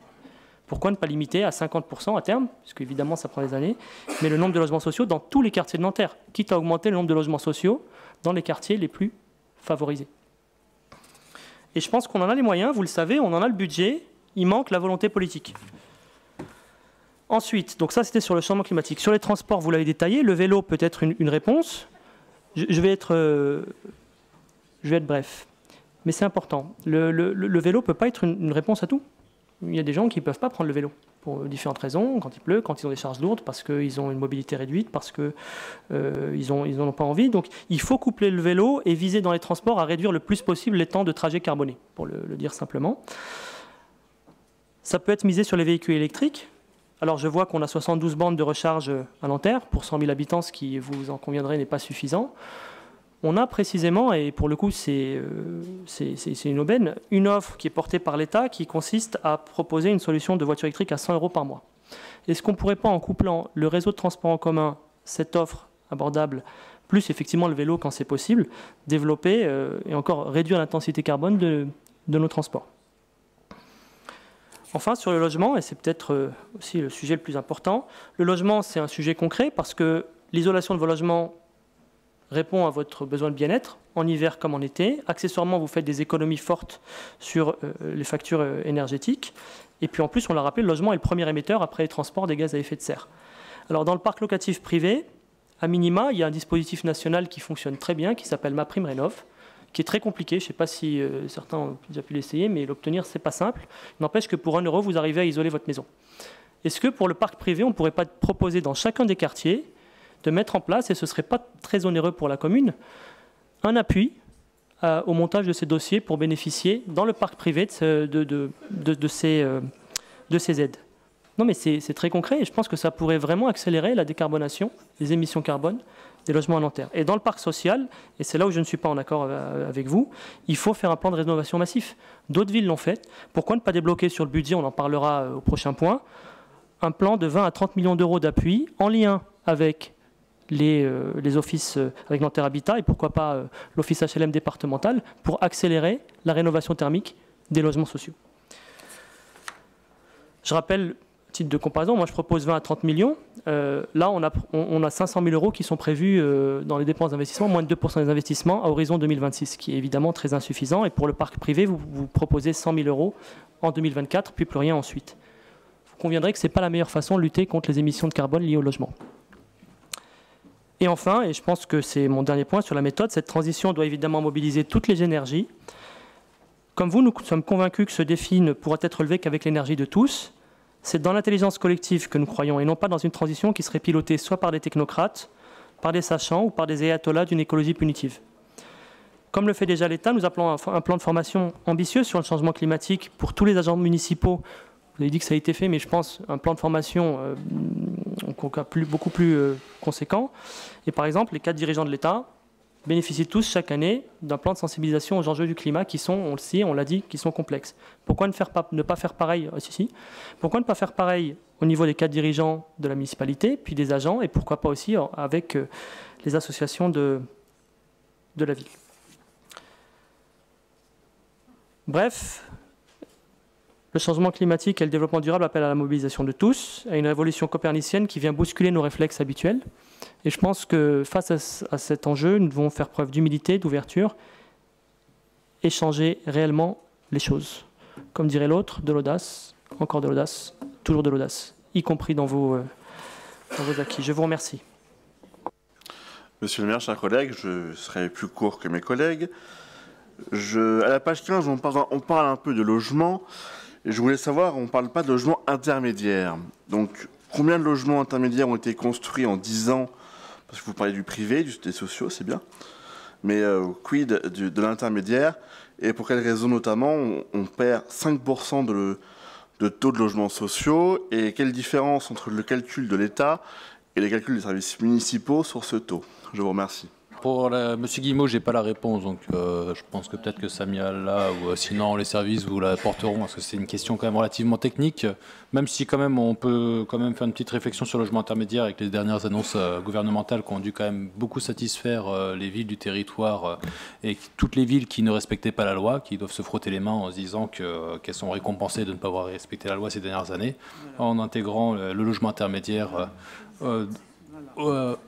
Pourquoi ne pas limiter à 50% à terme, parce qu'évidemment ça prend des années, mais le nombre de logements sociaux dans tous les quartiers de Nanterre, quitte à augmenter le nombre de logements sociaux dans les quartiers les plus favorisés. Et je pense qu'on en a les moyens, vous le savez, on en a le budget, il manque la volonté politique. Ensuite, donc ça c'était sur le changement climatique. Sur les transports, vous l'avez détaillé, le vélo peut être une réponse. Je vais être bref, mais c'est important. Le vélo ne peut pas être une réponse à tout. Il y a des gens qui ne peuvent pas prendre le vélo pour différentes raisons, quand il pleut, quand ils ont des charges lourdes, parce qu'ils ont une mobilité réduite, parce qu'ils n'en ont pas envie. Donc il faut coupler le vélo et viser dans les transports à réduire le plus possible les temps de trajet carbonés, pour le dire simplement. Ça peut être misé sur les véhicules électriques. Alors je vois qu'on a 72 bandes de recharge à Nanterre, pour 100 000 habitants, ce qui, vous en conviendrez, n'est pas suffisant. On a précisément, et pour le coup c'est une aubaine, une offre qui est portée par l'État qui consiste à proposer une solution de voiture électrique à 100 € par mois. Est-ce qu'on ne pourrait pas, en couplant le réseau de transport en commun, cette offre abordable, plus effectivement le vélo quand c'est possible, développer et encore réduire l'intensité carbone de nos transports? Enfin, sur le logement, et c'est peut-être aussi le sujet le plus important, le logement c'est un sujet concret parce que l'isolation de vos logements répond à votre besoin de bien-être, en hiver comme en été. Accessoirement, vous faites des économies fortes sur les factures énergétiques. Et puis en plus, on l'a rappelé, le logement est le premier émetteur après les transports des gaz à effet de serre. Alors dans le parc locatif privé, à minima, il y a un dispositif national qui fonctionne très bien, qui s'appelle MaPrimeRénov', qui est très compliqué. Je ne sais pas si certains ont déjà pu l'essayer, mais l'obtenir, c'est pas simple. Il n'empêche que pour 1 €, vous arrivez à isoler votre maison. Est-ce que pour le parc privé, on ne pourrait pas proposer dans chacun des quartiers de mettre en place, et ce ne serait pas très onéreux pour la commune, un appui au montage de ces dossiers pour bénéficier dans le parc privé de ces aides? Non, mais c'est très concret et je pense que ça pourrait vraiment accélérer la décarbonation des émissions carbone des logements à Nanterre. Et dans le parc social, et c'est là où je ne suis pas en accord avec vous, il faut faire un plan de rénovation massif. D'autres villes l'ont fait. Pourquoi ne pas débloquer sur le budget, on en parlera au prochain point, un plan de 20 à 30 millions d'euros d'appui en lien avec les offices, avec Nanterre Habitat et pourquoi pas l'office HLM départemental pour accélérer la rénovation thermique des logements sociaux. Je rappelle, titre de comparaison, moi je propose 20 à 30 millions. Là, on a 500 000 euros qui sont prévus dans les dépenses d'investissement, moins de 2% des investissements à horizon 2026, qui est évidemment très insuffisant. Et pour le parc privé, vous proposez 100 000 euros en 2024, puis plus rien ensuite. Vous conviendrez que ce n'est pas la meilleure façon de lutter contre les émissions de carbone liées au logement. Et enfin, et je pense que c'est mon dernier point sur la méthode, cette transition doit évidemment mobiliser toutes les énergies. Comme vous, nous sommes convaincus que ce défi ne pourra être relevé qu'avec l'énergie de tous. C'est dans l'intelligence collective que nous croyons et non pas dans une transition qui serait pilotée soit par des technocrates, par des sachants ou par des ayatollahs d'une écologie punitive. Comme le fait déjà l'État, nous appelons un plan de formation ambitieux sur le changement climatique pour tous les agents municipaux. Vous avez dit que ça a été fait, mais je pense un plan de formation beaucoup plus conséquent. Et par exemple, les 4 dirigeants de l'État bénéficient tous chaque année d'un plan de sensibilisation aux enjeux du climat qui sont, on le sait, on l'a dit, qui sont complexes. Pourquoi ne pas faire pareil Pourquoi ne pas faire pareil au niveau des 4 dirigeants de la municipalité, puis des agents, et pourquoi pas aussi avec les associations de la ville. Bref, le changement climatique et le développement durable appellent à la mobilisation de tous, à une révolution copernicienne qui vient bousculer nos réflexes habituels. Et je pense que face à cet enjeu, nous devons faire preuve d'humilité, d'ouverture, et changer réellement les choses. Comme dirait l'autre, de l'audace, encore de l'audace, toujours de l'audace, y compris dans vos acquis. Je vous remercie. Monsieur le maire, chers collègues, je serai plus court que mes collègues. À la page 15, on parle un peu de logement. Et je voulais savoir, on ne parle pas de logement intermédiaire. Donc, combien de logements intermédiaires ont été construits en 10 ans? Parce que vous parlez du privé, des sociaux, c'est bien. Mais quid de l'intermédiaire? Et pour quelles raisons notamment on perd 5% de taux de logements sociaux? Et quelle différence entre le calcul de l'État et les calculs des services municipaux sur ce taux? Je vous remercie. Pour M. Guillemot, je n'ai pas la réponse, donc je pense que peut-être que Samia là, ou sinon les services vous la apporteront, parce que c'est une question quand même relativement technique, même si quand même on peut quand même faire une petite réflexion sur le logement intermédiaire avec les dernières annonces gouvernementales qui ont dû quand même beaucoup satisfaire les villes du territoire et toutes les villes qui ne respectaient pas la loi, qui doivent se frotter les mains en se disant qu'elles sont récompensées de ne pas avoir respecté la loi ces dernières années, en intégrant le logement intermédiaire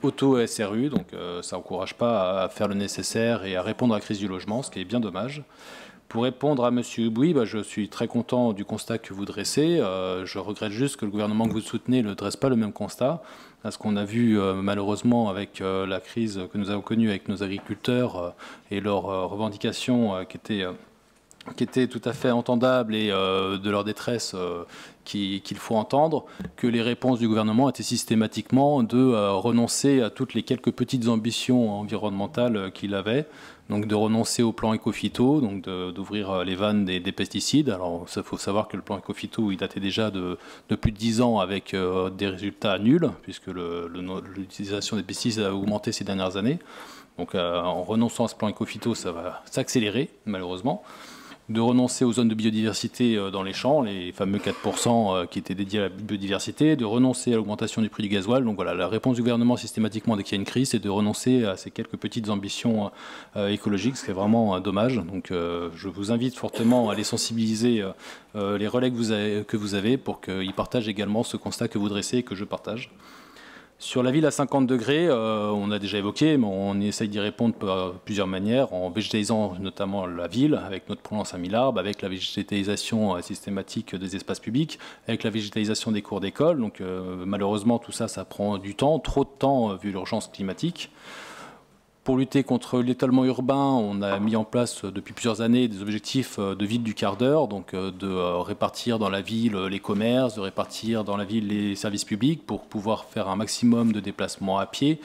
auto-SRU, donc ça n'encourage pas à faire le nécessaire et à répondre à la crise du logement, ce qui est bien dommage. Pour répondre à M. Bouy, je suis très content du constat que vous dressez. Je regrette juste que le gouvernement que vous soutenez ne dresse pas le même constat. Ce qu'on a vu malheureusement avec la crise que nous avons connue avec nos agriculteurs et leurs revendications qui étaient tout à fait entendables et de leur détresse qu'il faut entendre, que les réponses du gouvernement étaient systématiquement de renoncer à toutes les quelques petites ambitions environnementales qu'il avait, donc de renoncer au plan éco-phyto, donc d'ouvrir les vannes des pesticides. Alors il faut savoir que le plan éco-phyto il datait déjà de plus de 10 ans avec des résultats nuls, puisque l'utilisation des pesticides a augmenté ces dernières années. Donc en renonçant à ce plan éco-phyto, ça va s'accélérer malheureusement. De renoncer aux zones de biodiversité dans les champs, les fameux 4% qui étaient dédiés à la biodiversité, de renoncer à l'augmentation du prix du gasoil. Donc voilà, la réponse du gouvernement systématiquement dès qu'il y a une crise, c'est de renoncer à ces quelques petites ambitions écologiques, ce qui est vraiment dommage. Donc je vous invite fortement à aller sensibiliser les relais que vous avez pour qu'ils partagent également ce constat que vous dressez et que je partage. Sur la ville à 50 degrés, on a déjà évoqué, mais on essaye d'y répondre par plusieurs manières, en végétalisant notamment la ville, avec notre plan 5000 arbres, avec la végétalisation systématique des espaces publics, avec la végétalisation des cours d'école. Donc malheureusement, tout ça, ça prend du temps, trop de temps vu l'urgence climatique. Pour lutter contre l'étalement urbain, on a mis en place depuis plusieurs années des objectifs de ville du quart d'heure, donc de répartir dans la ville les commerces, de répartir dans la ville les services publics pour pouvoir faire un maximum de déplacements à pied,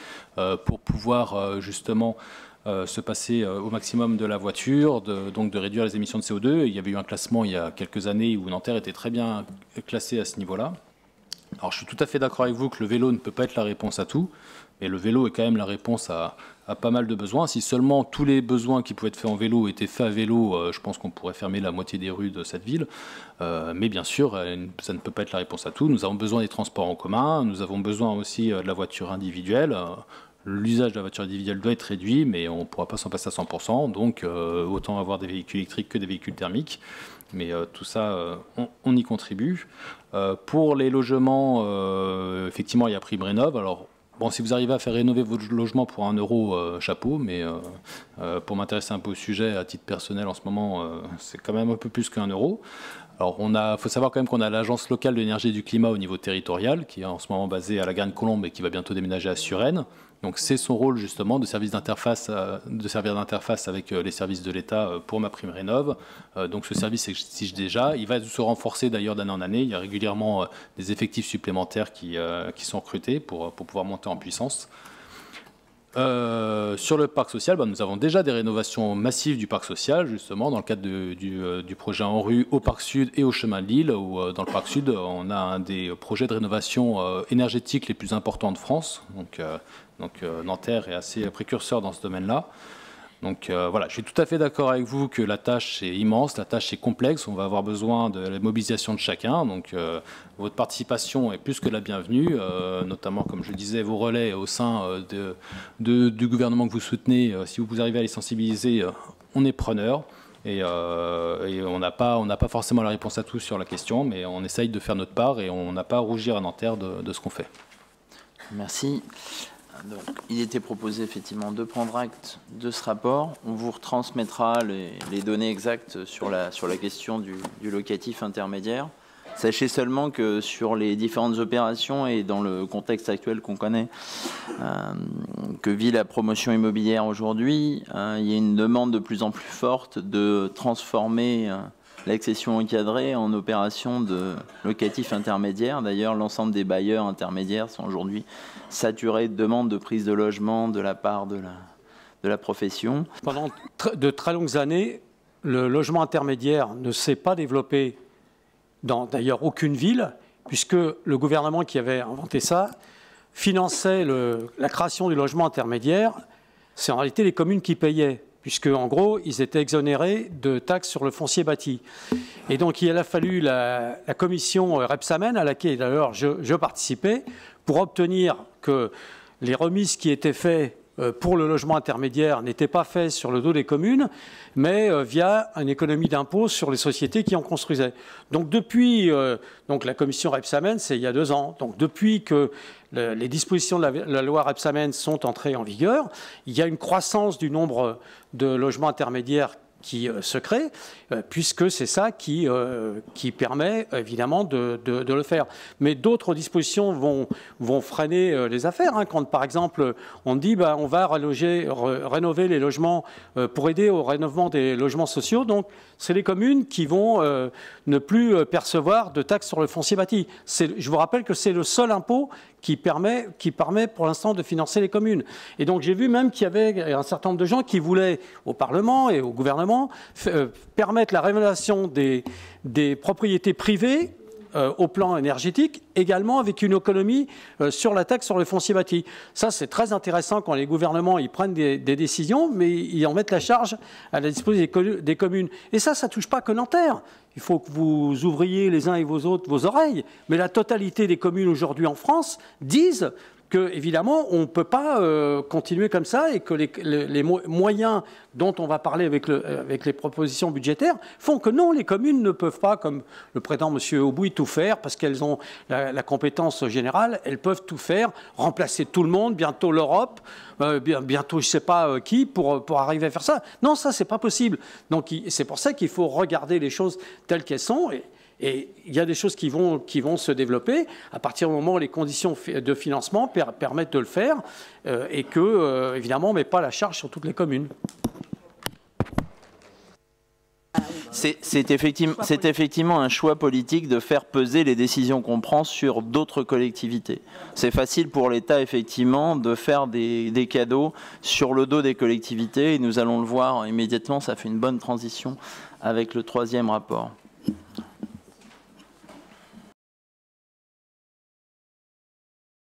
pour pouvoir justement se passer au maximum de la voiture, donc de réduire les émissions de CO2. Il y avait eu un classement il y a quelques années où Nanterre était très bien classée à ce niveau-là. Alors je suis tout à fait d'accord avec vous que le vélo ne peut pas être la réponse à tout, mais le vélo est quand même la réponse à pas mal de besoins. Si seulement tous les besoins qui pouvaient être faits en vélo étaient faits à vélo, je pense qu'on pourrait fermer la moitié des rues de cette ville. Mais bien sûr, ça ne peut pas être la réponse à tout. Nous avons besoin des transports en commun, nous avons besoin aussi de la voiture individuelle. L'usage de la voiture individuelle doit être réduit, mais on ne pourra pas s'en passer à 100%. Donc autant avoir des véhicules électriques que des véhicules thermiques. Mais tout ça, on y contribue. Pour les logements, effectivement, il y a PrimeRénov'. Alors, bon, si vous arrivez à faire rénover votre logement pour 1 euro, chapeau, mais pour m'intéresser un peu au sujet à titre personnel en ce moment, c'est quand même un peu plus qu'1 euro. Alors, faut savoir quand même qu'on a l'Agence locale de l'énergie et du climat au niveau territorial, qui est en ce moment basée à la Garenne-Colombes et qui va bientôt déménager à Suresnes. Donc, c'est son rôle justement de servir d'interface avec les services de l'État pour MaPrimeRénov'. Donc, ce service existe déjà. Il va se renforcer d'ailleurs d'année en année. Il y a régulièrement des effectifs supplémentaires qui sont recrutés pour pouvoir monter en puissance. Sur le parc social, nous avons déjà des rénovations massives du parc social, justement, dans le cadre du projet En Rue au Parc Sud et au Chemin de Lille, où dans le Parc Sud, on a un des projets de rénovation énergétique les plus importants de France. Donc Nanterre est assez précurseur dans ce domaine-là. Donc voilà, je suis tout à fait d'accord avec vous que la tâche est immense, la tâche est complexe, on va avoir besoin de la mobilisation de chacun. Donc votre participation est plus que la bienvenue, notamment, comme je disais, vos relais au sein du gouvernement que vous soutenez. Si vous arrivez à les sensibiliser, on est preneur. Et on n'a pas forcément la réponse à tout sur la question, mais on essaye de faire notre part et on n'a pas à rougir à Nanterre de ce qu'on fait. Merci. Donc, il était proposé effectivement de prendre acte de ce rapport. On vous retransmettra les données exactes sur la question du locatif intermédiaire. Sachez seulement que sur les différentes opérations et dans le contexte actuel qu'on connaît, que vit la promotion immobilière aujourd'hui, il y a une demande de plus en plus forte de transformer l'accession encadrée en opération de locatif intermédiaire. D'ailleurs, l'ensemble des bailleurs intermédiaires sont aujourd'hui saturés de demandes de prise de logement de la part de la profession. Pendant de très longues années, le logement intermédiaire ne s'est pas développé dans d'ailleurs aucune ville, puisque le gouvernement qui avait inventé ça finançait la création du logement intermédiaire. C'est en réalité les communes qui payaient, puisque en gros, ils étaient exonérés de taxes sur le foncier bâti. Et donc, il a fallu la commission Rebsamen, à laquelle d'ailleurs je participais, pour obtenir que les remises qui étaient faites pour le logement intermédiaire n'étaient pas faites sur le dos des communes, mais via une économie d'impôt sur les sociétés qui en construisaient. Donc depuis donc la commission Rebsamen, c'est il y a 2 ans. Donc depuis que les dispositions de la loi Rebsamen sont entrées en vigueur, il y a une croissance du nombre de logements intermédiaires qui se crée, puisque c'est ça qui permet évidemment de le faire. Mais d'autres dispositions vont freiner les affaires. Hein. Quand par exemple on dit on va rénover les logements pour aider au rénovement des logements sociaux, donc c'est les communes qui vont ne plus percevoir de taxes sur le foncier bâti. Je vous rappelle que c'est le seul impôt qui permet pour l'instant de financer les communes. Et donc j'ai vu même qu'il y avait un certain nombre de gens qui voulaient au Parlement et au gouvernement permettre la rénovation des propriétés privées au plan énergétique, également avec une économie sur la taxe sur le foncier bâti. Ça, c'est très intéressant quand les gouvernements ils prennent des décisions, mais ils en mettent la charge à la disposition des communes. Et ça ne touche pas que Nanterre. Il faut que vous ouvriez les uns et vos autres vos oreilles. Mais la totalité des communes aujourd'hui en France disent que, évidemment, on ne peut pas continuer comme ça et que les moyens dont on va parler avec les propositions budgétaires font que non, les communes ne peuvent pas, comme le prétend M. Aubouy, tout faire parce qu'elles ont la compétence générale, elles peuvent tout faire, remplacer tout le monde, bientôt l'Europe, bientôt je ne sais pas qui, pour arriver à faire ça. Non, ça, c'est pas possible. Donc, c'est pour ça qu'il faut regarder les choses telles qu'elles sont. Et il y a des choses qui vont se développer à partir du moment où les conditions de financement permettent de le faire et que, évidemment, on ne met pas la charge sur toutes les communes. C'est effectivement un choix politique de faire peser les décisions qu'on prend sur d'autres collectivités. C'est facile pour l'État, effectivement, de faire des cadeaux sur le dos des collectivités. Et nous allons le voir immédiatement, ça fait une bonne transition avec le 3e rapport.